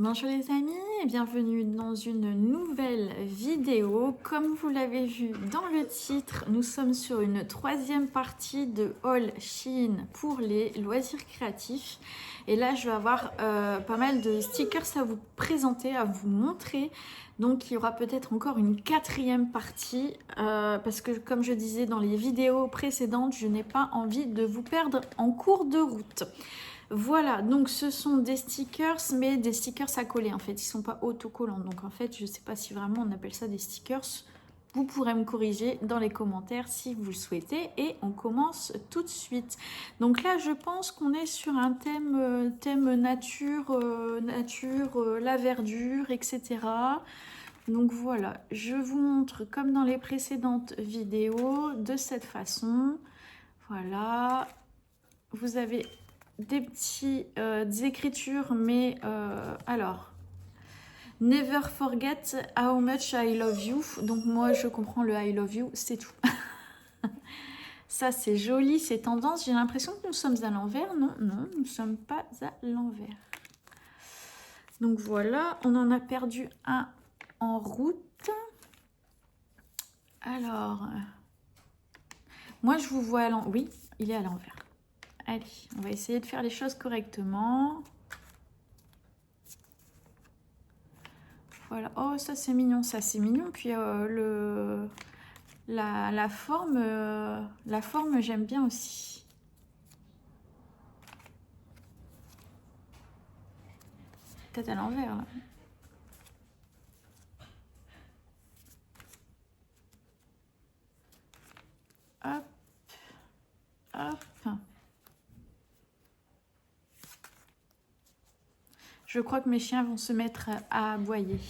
Bonjour les amis et bienvenue dans une nouvelle vidéo. Comme vous l'avez vu dans le titre, nous sommes sur une troisième partie de haul Shein pour les loisirs créatifs. Et là, je vais avoir pas mal de stickers à vous présenter, à vous montrer. Donc, il y aura peut-être encore une quatrième partie parce que, comme je disais dans les vidéos précédentes, je n'ai pas envie de vous perdre en cours de route. Voilà, donc ce sont des stickers, mais des stickers à coller en fait, ils ne sont pas autocollants. Donc en fait, je ne sais pas si vraiment on appelle ça des stickers. Vous pourrez me corriger dans les commentaires si vous le souhaitez. Et on commence tout de suite. Donc là, je pense qu'on est sur un thème nature, la verdure, etc. Donc voilà, je vous montre comme dans les précédentes vidéos, de cette façon. Voilà, vous avez des écritures, mais alors, never forget how much I love you. Donc moi, je comprends le I love you, c'est tout. Ça, c'est joli, c'est tendance. J'ai l'impression que nous sommes à l'envers. Non, non, nous ne sommes pas à l'envers. Donc voilà, on en a perdu un en route. Alors, moi, je vous vois à l'envers. Oui, il est à l'envers. Allez, on va essayer de faire les choses correctement. Voilà. Oh, ça c'est mignon, ça c'est mignon. Puis la forme j'aime bien aussi. Peut-être à l'envers. Hop, hop. Je crois que mes chiens vont se mettre à aboyer.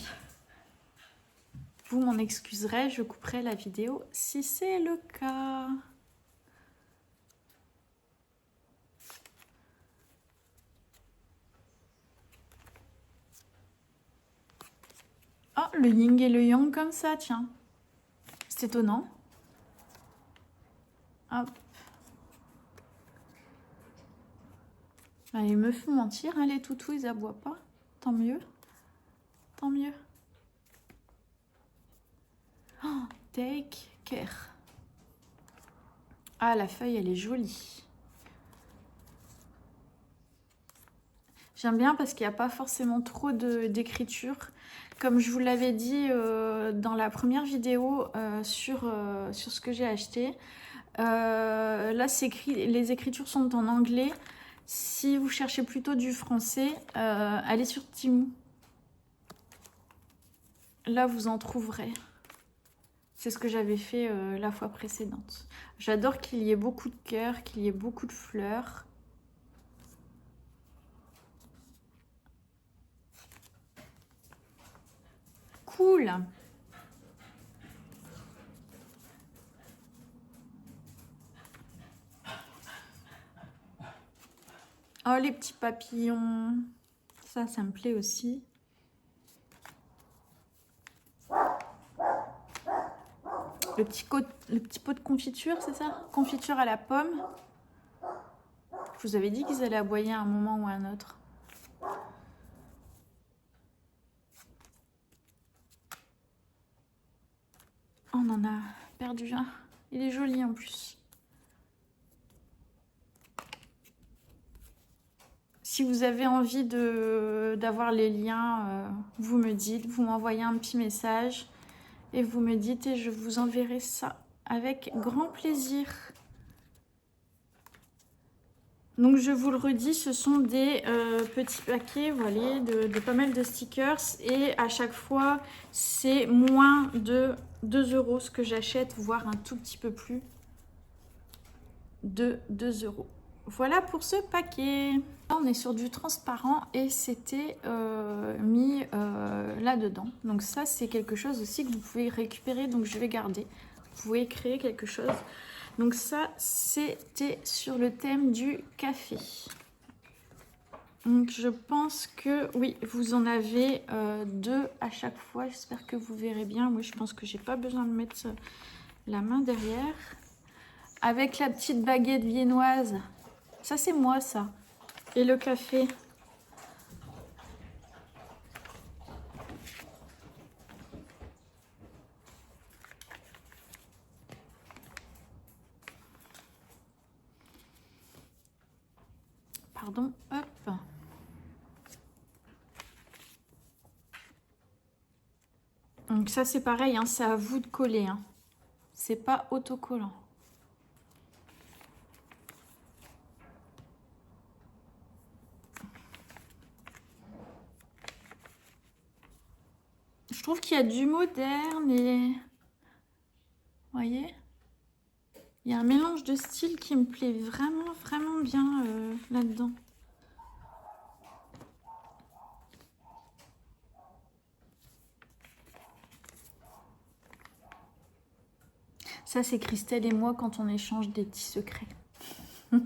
Vous m'en excuserez, je couperai la vidéo si c'est le cas. Oh, le yin et le yang comme ça, tiens. C'est étonnant. Hop. Ah, ils me font mentir, hein, les toutous, ils aboient pas. Tant mieux. Tant mieux. Oh, take care. Ah, la feuille, elle est jolie. J'aime bien parce qu'il n'y a pas forcément trop d'écriture. Comme je vous l'avais dit dans la première vidéo sur ce que j'ai acheté. Là, les écritures sont en anglais. Si vous cherchez plutôt du français, allez sur Temu. Là, vous en trouverez. C'est ce que j'avais fait la fois précédente. J'adore qu'il y ait beaucoup de cœurs, qu'il y ait beaucoup de fleurs. Cool! Oh, les petits papillons. Ça me plaît aussi. Le petit pot de confiture, c'est ça? Confiture à la pomme. Je vous avais dit qu'ils allaient aboyer à un moment ou à un autre. On en a perdu un. Il est joli en plus. Si vous avez envie d'avoir les liens, vous me dites, vous m'envoyez un petit message et vous me dites et je vous enverrai ça avec grand plaisir. Donc je vous le redis, ce sont des petits paquets, voilà, de pas mal de stickers et à chaque fois c'est moins de 2 € ce que j'achète, voire un tout petit peu plus de 2 €. Voilà pour ce paquet. Là, on est sur du transparent et c'était mis là-dedans. Donc ça, c'est quelque chose aussi que vous pouvez récupérer. Donc je vais garder. Vous pouvez créer quelque chose. Donc ça, c'était sur le thème du café. Donc je pense que oui, vous en avez 2 à chaque fois. J'espère que vous verrez bien. Oui, je pense que j'ai pas besoin de mettre la main derrière. Avec la petite baguette viennoise. Ça, c'est moi, ça. Et le café. Pardon, hop. Donc ça c'est pareil, hein, c'est à vous de coller. Hein. C'est pas autocollant. Je trouve qu'il y a du moderne et... Vous voyez? Il y a un mélange de styles qui me plaît vraiment, vraiment bien là-dedans. Ça, c'est Christelle et moi quand on échange des petits secrets. Ouais,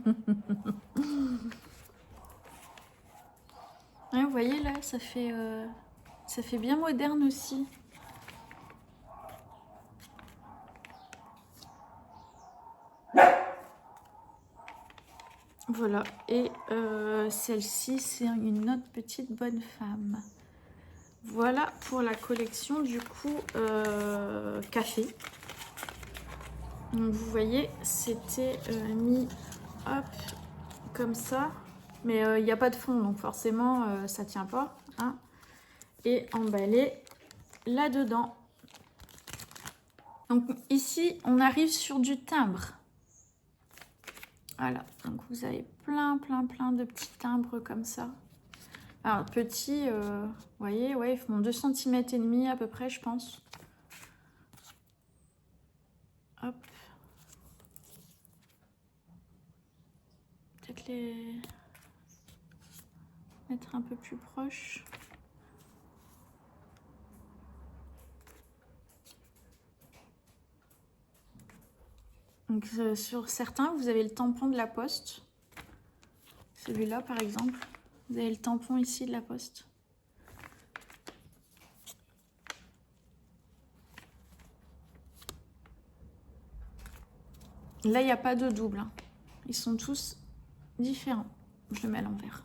vous voyez là, ça fait bien moderne aussi. Voilà, et celle-ci, c'est une autre petite bonne femme. Voilà pour la collection du coup café. Donc vous voyez, c'était mis hop comme ça, mais il n'y a pas de fond, donc forcément ça tient pas. Hein, et emballé là-dedans. Donc ici, on arrive sur du timbre. Voilà, donc vous avez plein de petits timbres comme ça. Alors petits, vous voyez, ouais, ils font 2 cm et demi à peu près, je pense. Hop. Peut-être les mettre un peu plus proche. Donc sur certains, vous avez le tampon de la Poste. Celui-là, par exemple. Vous avez le tampon ici de la Poste. Là, il n'y a pas de double. Hein. Ils sont tous différents. Je le mets à l'envers.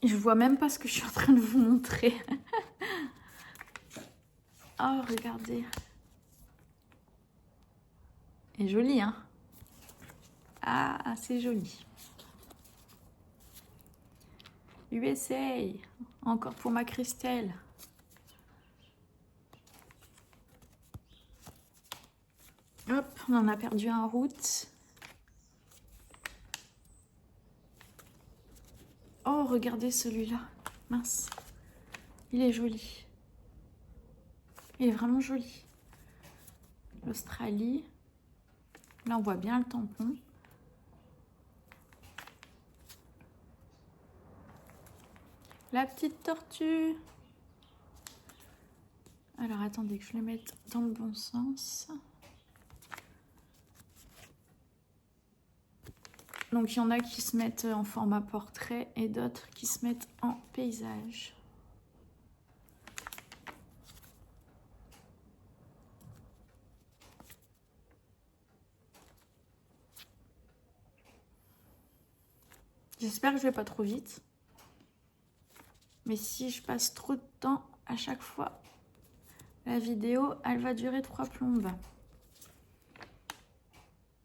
Je vois même pas ce que je suis en train de vous montrer. Oh, regardez. Et joli, hein? Ah, c'est joli. USA. Encore pour ma Christelle. Hop, on en a perdu un en route. Oh, regardez celui-là. Mince. Il est joli. Il est vraiment joli. L'Australie. Là, on voit bien le tampon. La petite tortue. Alors, attendez que je le mette dans le bon sens. Donc, il y en a qui se mettent en format portrait et d'autres qui se mettent en paysage. J'espère que je vais pas trop vite. Mais si je passe trop de temps à chaque fois, la vidéo, elle va durer 3 plombes.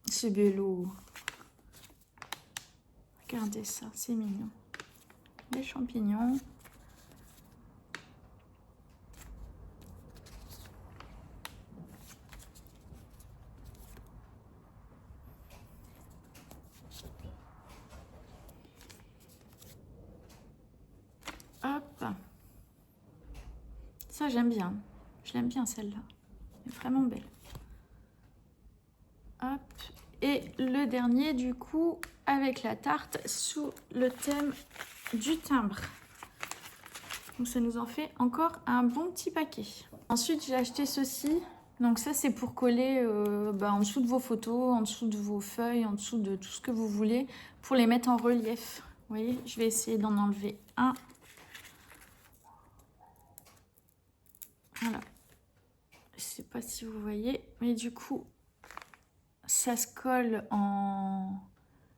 C'est bello. Regardez ça, c'est mignon. Les champignons. Hop. Ça, j'aime bien. Je l'aime bien, celle-là. Elle est vraiment belle. Hop. Et le dernier, du coup, avec la tarte sous le thème du timbre. Donc, ça nous en fait encore un bon petit paquet. Ensuite, j'ai acheté ceci. Donc ça, c'est pour coller en dessous de vos photos, en dessous de vos feuilles, en dessous de tout ce que vous voulez, pour les mettre en relief. Vous voyez, je vais essayer d'en enlever un. Voilà. Je sais pas si vous voyez, mais du coup, ça se colle en...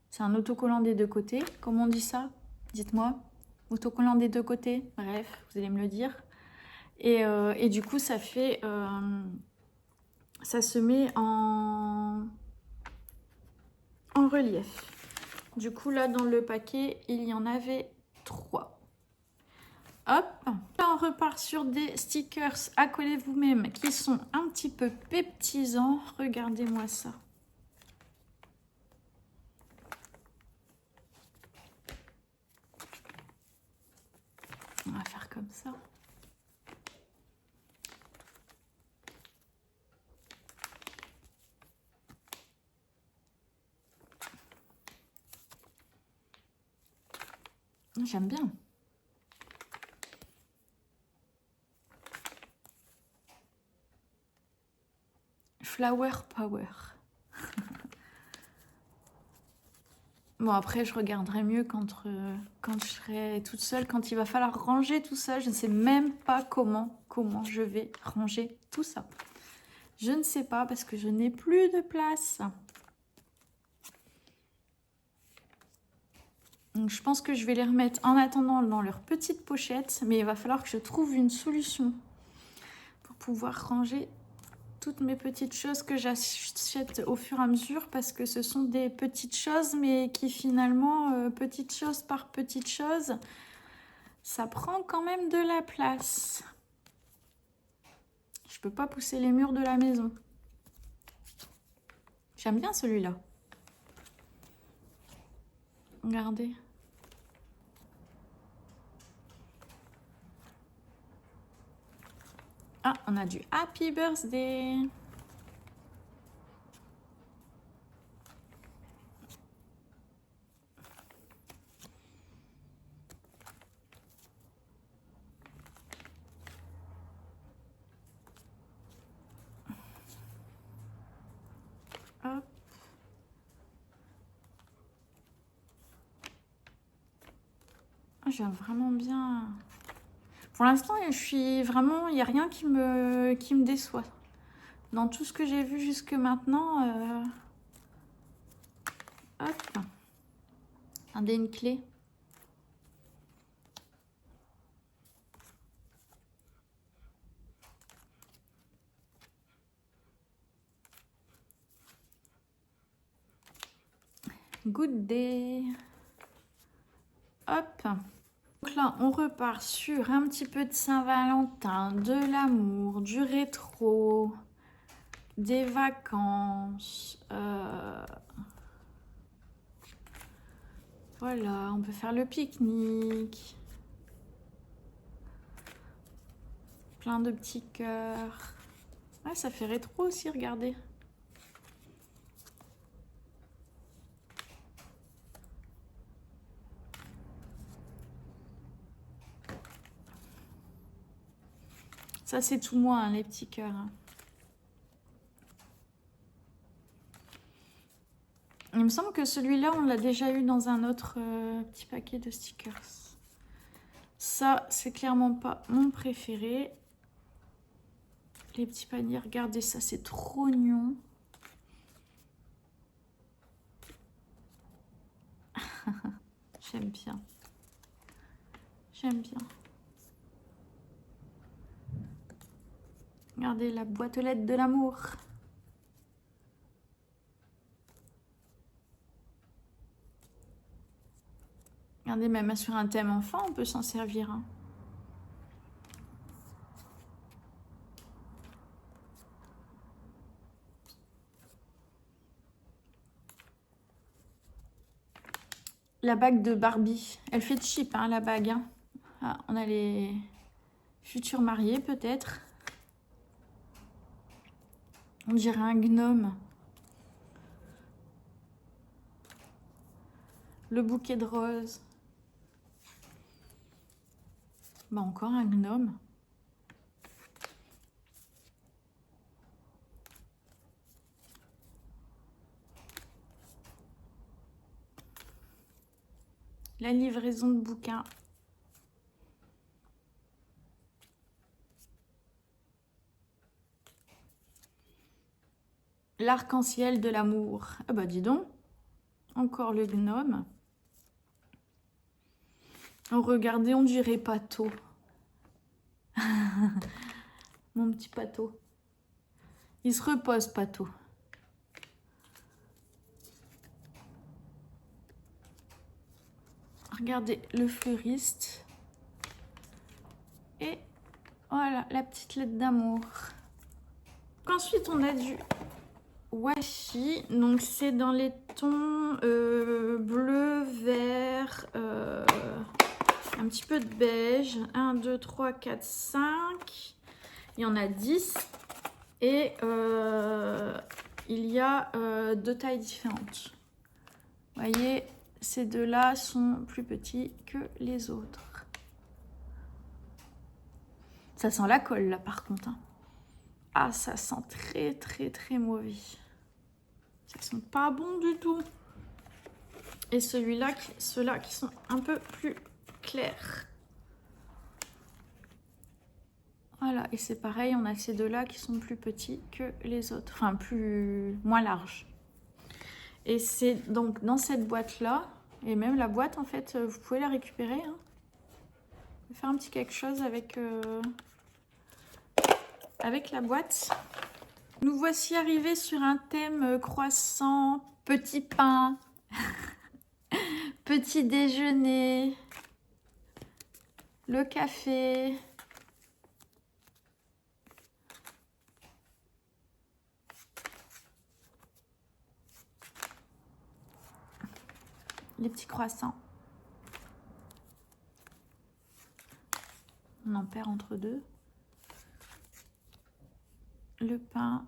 C'est un autocollant des deux côtés. Comment on dit ça? Dites-moi. Autocollant des deux côtés. Bref, vous allez me le dire. Et du coup, ça fait... ça se met en relief. Du coup, là, dans le paquet, il y en avait 3. Hop, là on repart sur des stickers à coller vous-même qui sont un petit peu peptisants. Regardez-moi ça. On va faire comme ça. J'aime bien. Flower Power. Bon, après, je regarderai mieux quand je serai toute seule, quand il va falloir ranger tout ça. Je ne sais même pas comment je vais ranger tout ça. Je ne sais pas parce que je n'ai plus de place. Donc, je pense que je vais les remettre en attendant dans leur petite pochette. Mais il va falloir que je trouve une solution pour pouvoir ranger toutes mes petites choses que j'achète au fur et à mesure, parce que ce sont des petites choses, mais qui finalement, petite chose par petite chose, ça prend quand même de la place. Je peux pas pousser les murs de la maison. J'aime bien celui-là. Regardez. Ah, on a du Happy Birthday. Hop. Ah, j'aime vraiment bien. Pour l'instant, je suis vraiment... Il n'y a rien qui me déçoit. Dans tout ce que j'ai vu jusque maintenant... Hop. Regardez, une clé. Good day. Hop. Donc là, on repart sur un petit peu de Saint-Valentin, de l'amour, du rétro, des vacances. Voilà, on peut faire le pique-nique. Plein de petits cœurs. Ouais, ça fait rétro aussi, regardez. Ça, c'est tout moi, hein, les petits cœurs. Hein. Il me semble que celui-là, on l'a déjà eu dans un autre petit paquet de stickers. Ça, c'est clairement pas mon préféré. Les petits paniers, regardez ça, c'est trop mignon. J'aime bien. J'aime bien. Regardez la boîte aux lettres de l'amour. Regardez, même sur un thème enfant, on peut s'en servir. Hein. La bague de Barbie. Elle fait cheap, hein, la bague. Hein. Ah, on a les futurs mariés, peut-être. On dirait un gnome. Le bouquet de roses. Bah, encore un gnome. La livraison de bouquins. L'arc-en-ciel de l'amour. Ah bah dis donc. Encore le gnome. Oh, regardez, on dirait Pato. Mon petit Pato. Il se repose, Pato. Regardez le fleuriste. Et voilà, la petite lettre d'amour. Ensuite, on a du washi. Donc, c'est dans les tons bleu, vert, un petit peu de beige. 1, 2, 3, 4, 5. Il y en a 10. Et il y a 2 tailles différentes. Vous voyez, ces deux-là sont plus petits que les autres. Ça sent la colle, là, par contre. Hein. Ah, ça sent très, très, très mauvais. Ça sent pas bon du tout. Et celui-là, ceux-là qui sont un peu plus clairs. Voilà, et c'est pareil, on a ces deux-là qui sont plus petits que les autres. Enfin, moins larges. Et c'est donc dans cette boîte-là, et même la boîte, en fait, vous pouvez la récupérer. Hein. Faire un petit quelque chose avec la boîte. Nous voici arrivés sur un thème croissant, petit pain, petit déjeuner, le café. Les petits croissants. On en perd entre deux. Le pain.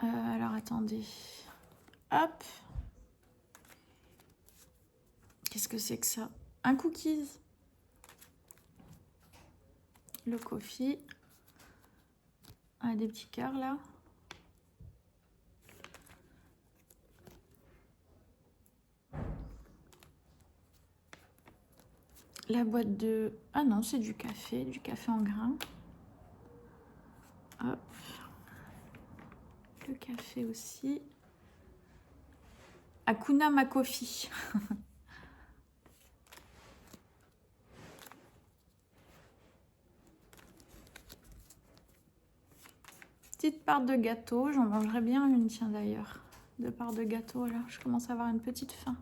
Alors attendez. Hop. Qu'est-ce que c'est que ça? Un cookies. Le coffee. Ah, des petits cœurs là. La boîte de... Ah non, c'est du café en grains. Hop. Le café aussi. Hakuna Makofi. Petite part de gâteau. J'en mangerais bien une, tiens d'ailleurs. 2 parts de gâteau, là. Je commence à avoir une petite faim.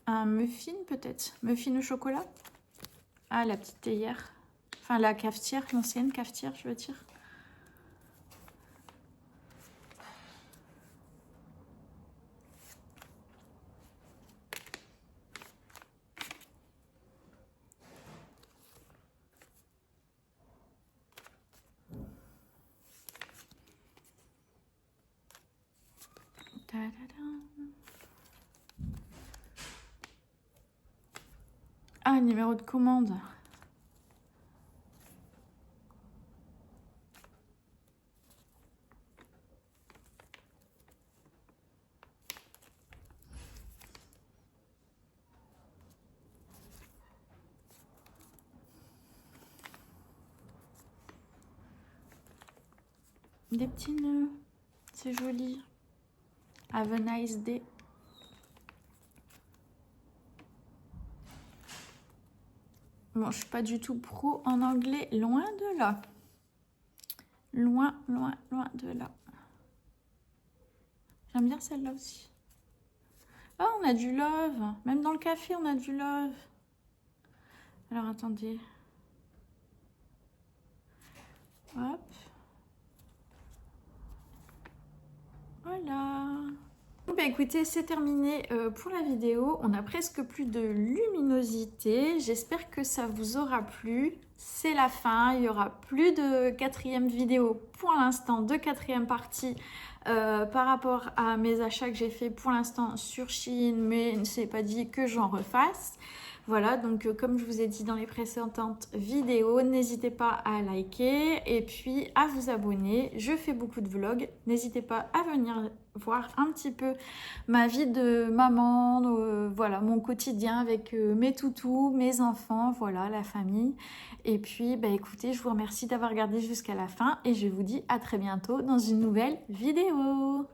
Un muffin peut-être. Muffin au chocolat. Ah, la petite théière. Enfin, la cafetière, l'ancienne cafetière, je veux dire. Ah, numéro de commande. Des petits nœuds. C'est joli. Have a nice day. Bon, je suis pas du tout pro en anglais, loin de là. Loin, loin, loin de là. J'aime bien celle-là aussi. Ah, on a du love. Même dans le café, on a du love. Alors, attendez. Hop. Voilà. Bah écoutez, c'est terminé pour la vidéo. On a presque plus de luminosité. J'espère que ça vous aura plu. C'est la fin. Il n'y aura plus de 4e vidéo pour l'instant, de 4e partie par rapport à mes achats que j'ai fait pour l'instant sur Shein, mais c'est pas dit que j'en refasse. Voilà, donc comme je vous ai dit dans les précédentes vidéos, n'hésitez pas à liker et puis à vous abonner. Je fais beaucoup de vlogs, n'hésitez pas à venir voir un petit peu ma vie de maman, voilà, mon quotidien avec mes toutous, mes enfants, voilà, la famille. Et puis, bah, écoutez, je vous remercie d'avoir regardé jusqu'à la fin et je vous dis à très bientôt dans une nouvelle vidéo.